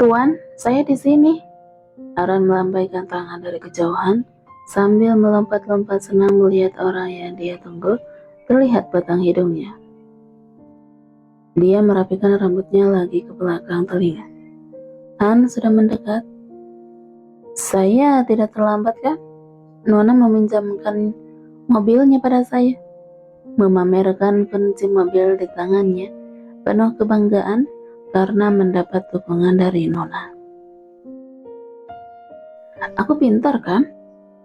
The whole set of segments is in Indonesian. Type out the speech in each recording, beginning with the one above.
Tuan, saya di sini. Aran melambaikan tangan dari kejauhan sambil melompat-lompat senang melihat orang yang dia tunggu terlihat batang hidungnya. Dia merapikan rambutnya lagi ke belakang telinga. Han sudah mendekat. Saya tidak terlambat kan? Nona meminjamkan mobilnya pada saya. Memamerkan kunci mobil di tangannya, penuh kebanggaan karena mendapat dukungan dari Nona. Aku pintar kan?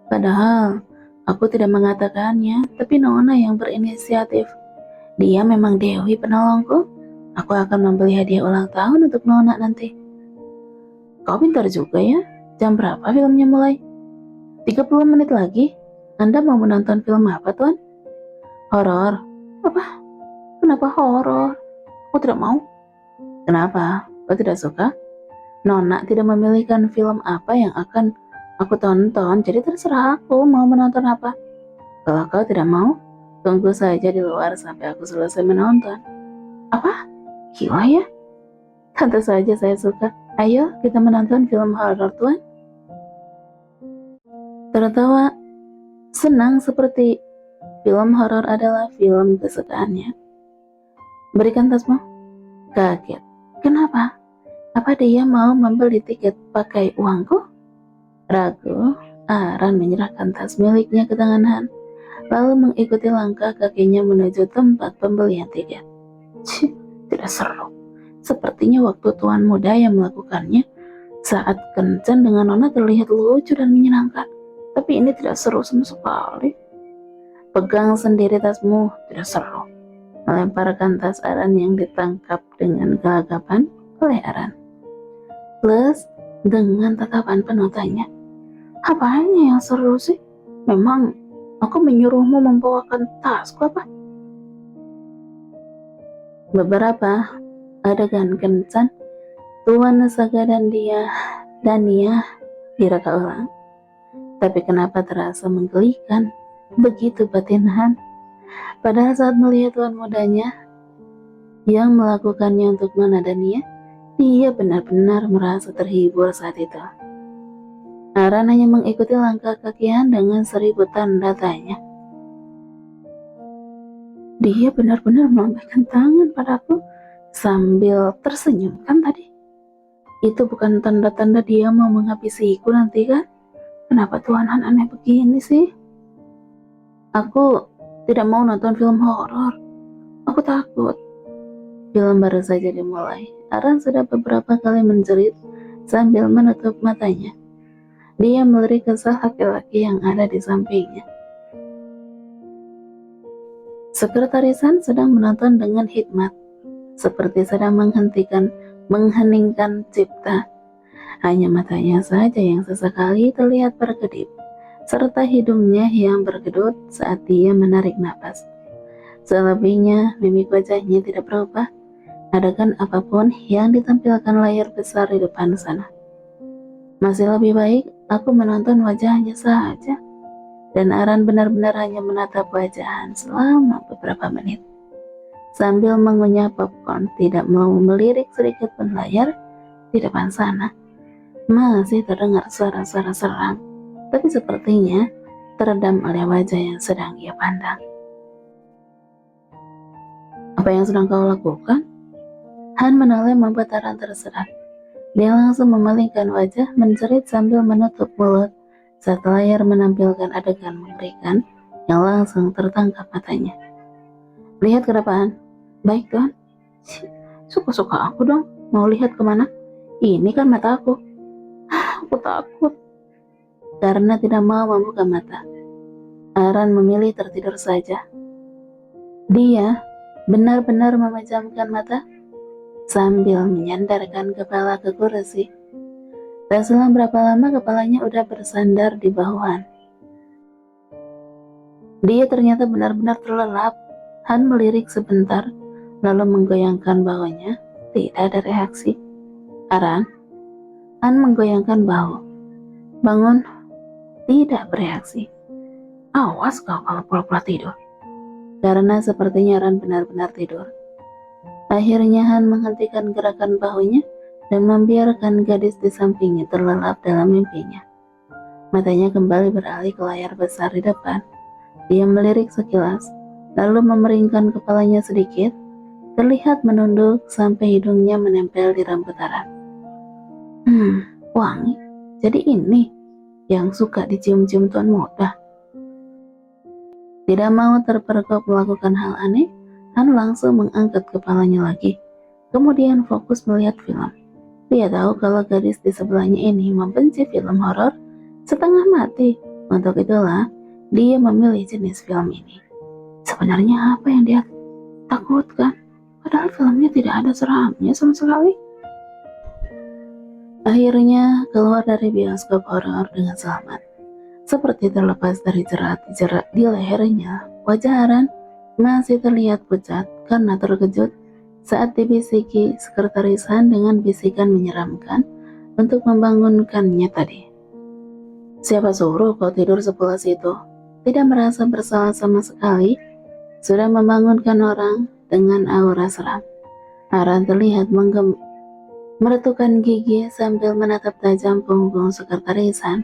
Padahal aku tidak mengatakannya, tapi Nona yang berinisiatif. Dia memang Dewi penolongku. Aku akan membeli hadiah ulang tahun untuk Nona nanti. Kau pintar juga ya. Jam berapa filmnya mulai? 30 menit lagi. Anda mau menonton film apa, Tuan? Horor. Apa? Kenapa horor? Aku tidak mau. Kenapa? Kau tidak suka? Nona tidak memilihkan film apa yang akan aku tonton, jadi terserah aku mau menonton apa. Kalau kau tidak mau, tunggu saja di luar sampai aku selesai menonton. Apa? Gila ya? Tentu saja saya suka. Ayo kita menonton film horor, Tuan. Tertawa senang seperti film horor adalah film kesukaannya. Berikan tasmu. Kaget. Kenapa? Apa dia mau membeli tiket pakai uangku? Ragu, Aran menyerahkan tas miliknya ke tangan Han, lalu mengikuti langkah kakinya menuju tempat pembelian tiket. Cih, tidak seru. Sepertinya waktu tuan muda yang melakukannya saat kencan dengan Nona terlihat lucu dan menyenangkan. Tapi ini tidak seru sama sekali. Pegang sendiri tasmu, tidak seru. Melemparkan tas Aran yang ditangkap dengan gelagapan oleh Aran. Plus, dengan tatapan penuh tanya, apanya yang seru sih? Memang aku menyuruhmu membawakan tasku apa? Beberapa adegan kencan, Tuan Saga dan Nia direka ulang. Tapi kenapa terasa menggelikan? Begitu batin Han. Padahal saat melihat tuan mudanya yang melakukannya untuk Nona dan Nia, dia benar-benar merasa terhibur saat itu. Aran hanya mengikuti langkah kaki Han dengan 1000 tanda tanya. Dia benar-benar melambaikan tangan padaku sambil tersenyum kan tadi? Itu bukan tanda-tanda dia mau menghabisiku nanti kan? Kenapa Tuan Han aneh begini sih? Aku tidak mau nonton film horor. Aku takut. Film baru saja dimulai. Aran sudah beberapa kali menjerit sambil menutup matanya. Dia melirik kesal laki-laki yang ada di sampingnya. Sekretaris Han sedang menonton dengan hikmat, seperti sedang mengheningkan cipta. Hanya matanya saja yang sesekali terlihat berkedip, serta hidungnya yang berkedut saat dia menarik napas. Selebihnya, mimik wajahnya tidak berubah, adegan apapun yang ditampilkan layar besar di depan sana. Masih lebih baik aku menonton wajahnya saja. Dan Aran benar-benar hanya menatap wajahan selama beberapa menit. Sambil mengunyah popcorn, tidak mau melirik sedikit pun layar di depan sana. Masih terdengar suara-suara seram, tapi sepertinya teredam oleh wajah yang sedang ia pandang. Apa yang sedang kau lakukan? Han menoleh membuat Aran terserak. Dia langsung memalingkan wajah, menjerit sambil menutup mulut saat layar menampilkan adegan mengerikan yang langsung tertangkap matanya. Lihat ke depan. Baik Tuan. Suka-suka aku dong. Mau lihat kemana? Ini kan mata aku. Aku takut. Karena tidak mau membuka mata, Aran memilih tertidur saja. Dia benar-benar memejamkan mata sambil menyandarkan kepala ke kursi. Tak selang berapa lama kepalanya udah bersandar di bahuan. Dia ternyata benar-benar terlelap. Han melirik sebentar, lalu menggoyangkan bahunya. Tidak ada reaksi. Aran? Han menggoyangkan bahu. Bangun. Tidak bereaksi. Awas kau kalau pura-pura tidur. Karena sepertinya Aran benar-benar tidur. Akhirnya Han menghentikan gerakan bahunya dan membiarkan gadis di sampingnya terlelap dalam mimpinya. Matanya kembali beralih ke layar besar di depan. Dia melirik sekilas, lalu memeringkan kepalanya sedikit, terlihat menunduk sampai hidungnya menempel di rambut Aran. Wangi. Jadi ini yang suka dicium-cium tuan muda. Tidak mau terpergok melakukan hal aneh, Han langsung mengangkat kepalanya lagi, kemudian fokus melihat film. Dia tahu kalau gadis di sebelahnya ini membenci film horor setengah mati. Untuk itulah dia memilih jenis film ini. Sebenarnya apa yang dia takutkan? Padahal filmnya tidak ada seramnya sama sekali. Akhirnya keluar dari bioskop horor dengan selamat. Seperti terlepas dari jerat di lehernya, wajah Aran masih terlihat pucat karena terkejut saat dibisiki sekretaris Han dengan bisikan menyeramkan untuk membangunkannya tadi. Siapa suruh kau tidur sepulas itu? Tidak merasa bersalah sama sekali, sudah membangunkan orang dengan aura seram. Aran terlihat meretukkan gigi sambil menatap tajam punggung sekretarisan.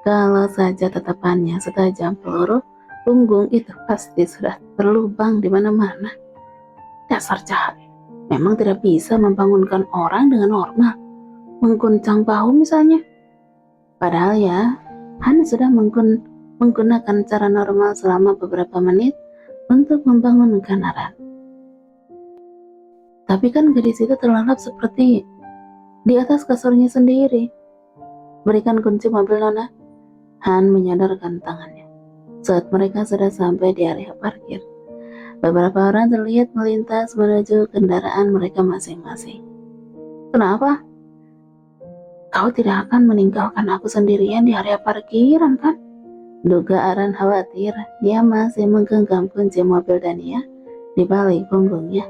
Kalau saja tatapannya setajam peluru, punggung itu pasti sudah terlubang di mana-mana. Dasar jahat, memang tidak bisa membangunkan orang dengan normal. Mengguncang bahu misalnya. Padahal ya, Han sudah menggunakan cara normal selama beberapa menit untuk membangunkan Aran. Tapi kan gadis itu terlelap seperti di atas kasurnya sendiri. Berikan kunci mobil, Nona. Han menyadarkan tangannya. Saat mereka sudah sampai di area parkir, beberapa orang terlihat melintas menuju kendaraan mereka masing-masing. Kenapa? Kau tidak akan meninggalkan aku sendirian di area parkiran, kan? Duga Aran khawatir. Dia masih menggenggam kunci mobil Dania di balik punggungnya.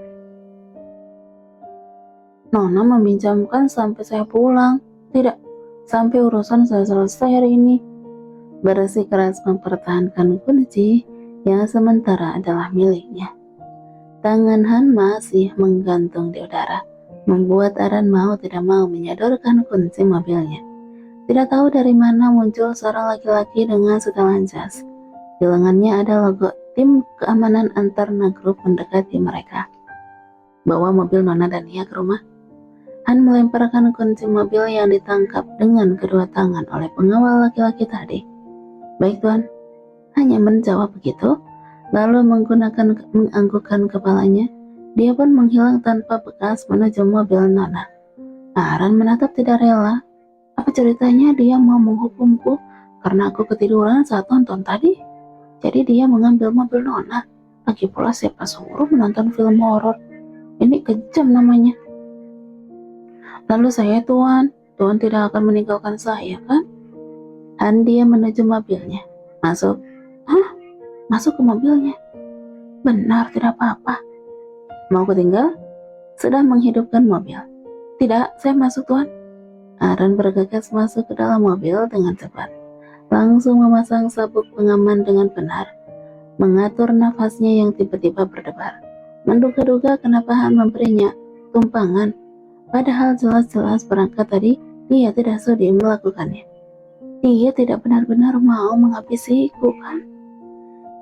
Nona meminjamkan sampai saya pulang, tidak sampai urusan saya selesai hari ini. Bersikeras mempertahankan kunci yang sementara adalah miliknya. Tangan Han masih menggantung di udara, membuat Aran mau tidak mau menyodorkan kunci mobilnya. Tidak tahu dari mana muncul seorang laki-laki dengan setelan jas. Di lengannya ada logo tim keamanan antar negrup mendekati mereka. Bawa mobil Nona Dania ke rumah. Han melemparkan kunci mobil yang ditangkap dengan kedua tangan oleh pengawal laki-laki tadi. Baik tuan, hanya menjawab begitu, lalu menganggukkan kepalanya. Dia pun menghilang tanpa bekas menuju mobil Nona. Aran menatap tidak rela. Apa ceritanya dia mau menghukumku karena aku ketiduran saat nonton tadi? Jadi dia mengambil mobil Nona. Lagi pula siapa suruh menonton film horor? Ini kejam namanya. Lalu saya, Tuan tidak akan meninggalkan saya, kan? Han dia menuju mobilnya. Masuk. Hah? Masuk ke mobilnya? Benar, tidak apa-apa. Mau kutinggal? Sudah menghidupkan mobil. Tidak, saya masuk, Tuan. Aran bergegas masuk ke dalam mobil dengan cepat. Langsung memasang sabuk pengaman dengan benar. Mengatur nafasnya yang tiba-tiba berdebar. Menduga-duga kenapa Han memberinya tumpangan. Padahal jelas-jelas berangkat tadi dia tidak sudi melakukannya. Dia tidak benar-benar mau menghabisiku, kan?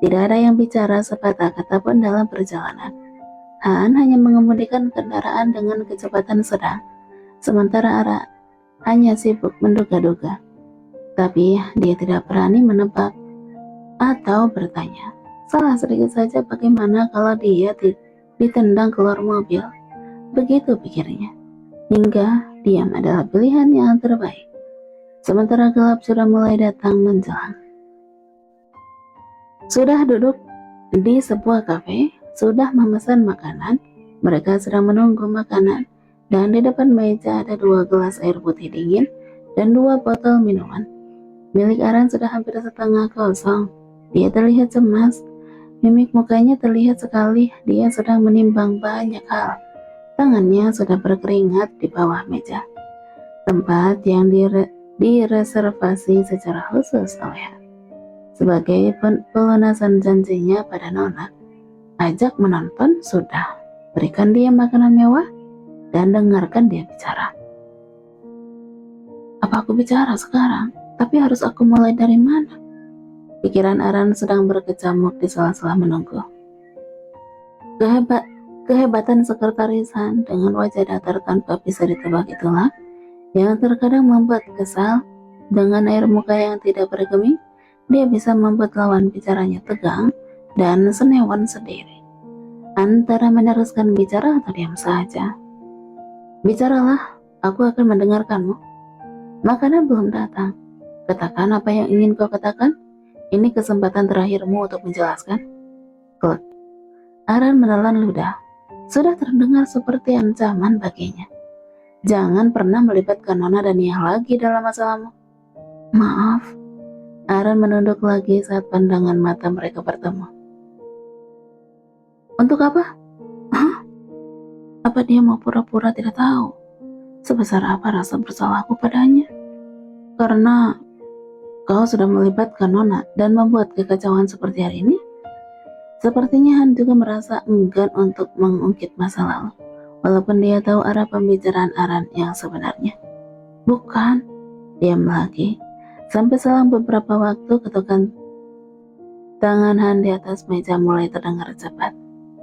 Tidak ada yang bicara sepatah kata pun dalam perjalanan. Han hanya mengemudikan kendaraan dengan kecepatan sedang, sementara Aran hanya sibuk menduga-duga. Tapi dia tidak berani menebak atau bertanya. Salah sedikit saja bagaimana kalau dia ditendang keluar mobil. Begitu pikirnya. Hingga diam adalah pilihan yang terbaik. Sementara gelap sudah mulai datang menjelang. Sudah duduk di sebuah kafe, sudah memesan makanan, mereka sedang menunggu makanan, dan di depan meja ada 2 gelas air putih dingin dan 2 botol minuman. Milik Aran sudah hampir setengah kosong. Dia terlihat cemas, mimik mukanya terlihat sekali dia sedang menimbang banyak hal. Tangannya sudah berkeringat di bawah meja, tempat yang direservasi secara khusus oleh Han. Sebagai pelunasan janjinya pada Nona, ajak menonton sudah, berikan dia makanan mewah, dan dengarkan dia bicara. Apa aku bicara sekarang? Tapi harus aku mulai dari mana? Pikiran Aran sedang berkecamuk di sela-sela menunggu. Kehebat, Kehebatan sekretarisan dengan wajah datar tanpa bisa ditebak itulah yang terkadang membuat kesal. Dengan air muka yang tidak bergeming, dia bisa membuat lawan bicaranya tegang dan senewan sendiri. Antara meneruskan bicara atau diam saja. Bicaralah, aku akan mendengarkanmu. Makanan belum datang. Katakan apa yang ingin kau katakan. Ini kesempatan terakhirmu untuk menjelaskan. Klek. Aran menelan ludah. Sudah terdengar seperti ancaman baginya. Jangan pernah melibatkan Nona dan Nia lagi dalam masalahmu. Maaf. Aran menunduk lagi saat pandangan mata mereka bertemu. Untuk apa? Hah? Apa dia mau pura-pura tidak tahu? Sebesar apa rasa bersalahku padanya? Karena kau sudah melibatkan Nona dan membuat kekacauan seperti hari ini? Sepertinya Han juga merasa enggan untuk mengungkit masa lalu, walaupun dia tahu arah pembicaraan Aran yang sebenarnya. Bukan, diam lagi. Sampai selang beberapa waktu ketukan tangan Han di atas meja mulai terdengar cepat.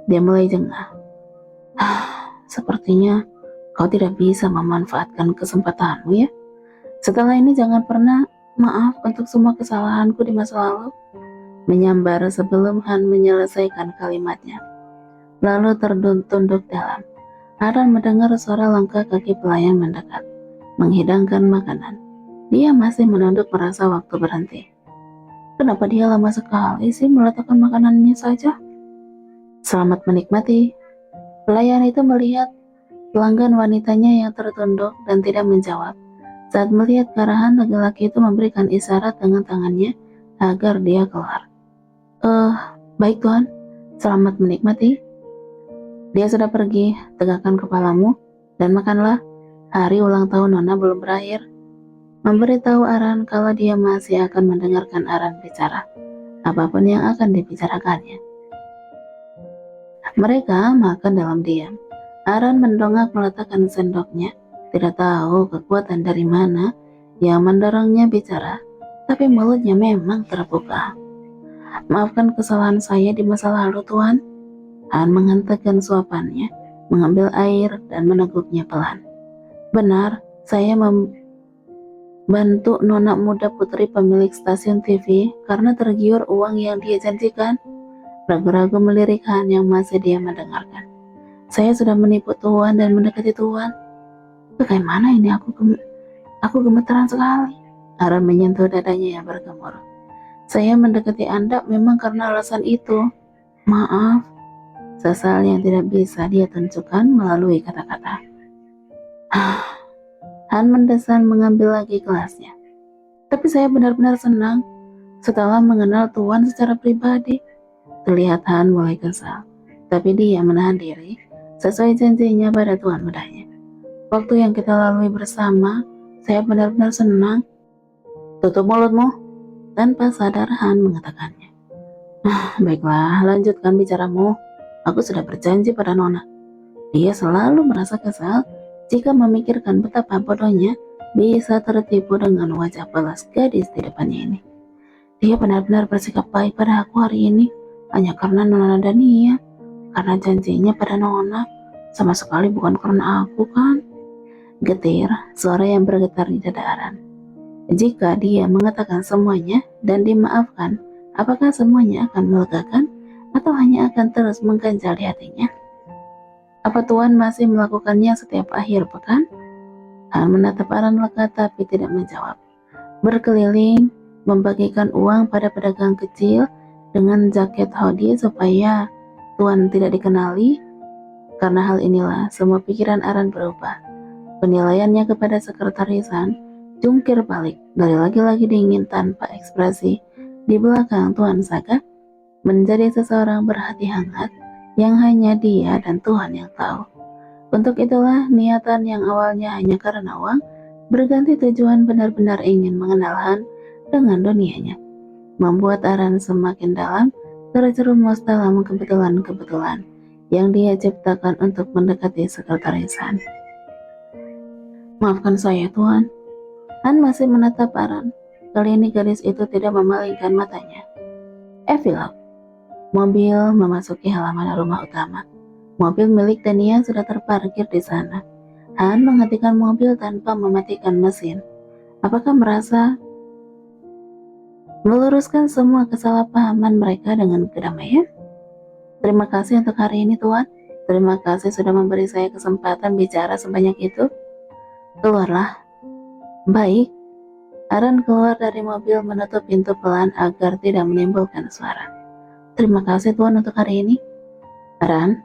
Dia mulai jengah. Sepertinya kau tidak bisa memanfaatkan kesempatanmu ya. Setelah ini jangan pernah maaf untuk semua kesalahanku di masa lalu. Menyambar sebelum Han menyelesaikan kalimatnya. Lalu tunduk dalam. Aran mendengar suara langkah kaki pelayan mendekat, menghidangkan makanan. Dia masih menunduk merasa waktu berhenti. Kenapa dia lama sekali sih meletakkan makanannya saja? Selamat menikmati. Pelayan itu melihat pelanggan wanitanya yang tertunduk dan tidak menjawab. Saat melihat karahan, laki-laki itu memberikan isyarat dengan tangannya agar dia keluar. Baik Tuan, selamat menikmati. Dia sudah pergi, tegakkan kepalamu dan makanlah. Hari ulang tahun Nona belum berakhir. Memberitahu Aran kalau dia masih akan mendengarkan Aran bicara, apapun yang akan dibicarakannya. Mereka makan dalam diam. Aran mendongak meletakkan sendoknya. Tidak tahu kekuatan dari mana yang mendorongnya bicara, tapi mulutnya memang terbuka. Maafkan kesalahan saya di masa lalu, Tuan. Han menghentikan suapannya, mengambil air dan meneguknya pelan. Benar, saya membantu nona muda putri pemilik stasiun TV karena tergiur uang yang dia janjikan. Ragu-ragu melirik Han yang masih dia mendengarkan. Saya sudah menipu Tuan dan mendekati Tuan. Bagaimana ini aku gemeteran sekali. Aran menyentuh dadanya yang bergemuruh. Saya mendekati Anda memang karena alasan itu. Maaf. Sesal yang tidak bisa dia tunjukkan melalui kata-kata. Han mendesan mengambil lagi gelasnya. Tapi saya benar-benar senang setelah mengenal Tuan secara pribadi. Terlihat Han mulai kesal, tapi dia menahan diri sesuai janjinya pada Tuan mudanya. Waktu yang kita lalui bersama, saya benar-benar senang. Tutup mulutmu. Tanpa sadar Han mengatakannya. Baiklah, lanjutkan bicaramu. Aku sudah berjanji pada Nona. Dia selalu merasa kesal jika memikirkan betapa bodohnya bisa tertipu dengan wajah balas gadis di depannya ini. Dia benar-benar bersikap baik pada aku hari ini hanya karena Nona dan Nia. Karena janjinya pada Nona, sama sekali bukan karena aku kan. Getir, suara yang bergetar di dada Aran. Jika dia mengatakan semuanya dan dimaafkan, apakah semuanya akan melegakan atau hanya akan terus mengganjal di hatinya? Apa Tuan masih melakukannya setiap akhir pekan? Han menatap Aran lega tapi tidak menjawab. Berkeliling, membagikan uang pada pedagang kecil dengan jaket hoodie supaya Tuan tidak dikenali. Karena hal inilah semua pikiran Aran berubah. Penilaiannya kepada sekretarisan jungkir balik dari lagi-lagi dingin tanpa ekspresi di belakang Tuan Saga menjadi seseorang berhati hangat yang hanya dia dan Tuhan yang tahu. Untuk itulah niatan yang awalnya hanya karena uang berganti tujuan benar-benar ingin mengenal Han dengan dunianya, membuat Aran semakin dalam terjerumus dalam kebetulan-kebetulan yang dia ciptakan untuk mendekati sekretarisan. Maafkan saya Tuan. Han masih menatap Aran. Kali ini gadis itu tidak memalingkan matanya. Epilog. Mobil memasuki halaman rumah utama. Mobil milik Tania sudah terparkir di sana. Han menghentikan mobil tanpa mematikan mesin. Apakah merasa meluruskan semua kesalahpahaman mereka dengan kedamaian? Terima kasih untuk hari ini, Tuan. Terima kasih sudah memberi saya kesempatan bicara sebanyak itu. Keluarlah. Baik. Aran keluar dari mobil menutup pintu pelan agar tidak menimbulkan suara. Terima kasih Tuan untuk hari ini. Aran,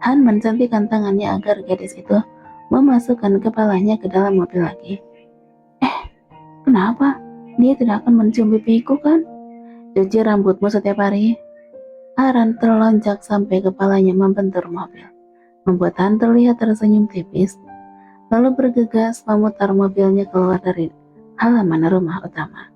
Han mencantikkan tangannya agar gadis itu memasukkan kepalanya ke dalam mobil lagi. Kenapa? Dia tidak akan mencium pipiku kan? Cuci rambutmu setiap hari. Aran terlonjak sampai kepalanya membentur mobil, membuat Han terlihat tersenyum tipis, lalu bergegas memutar mobilnya keluar dari halaman rumah utama.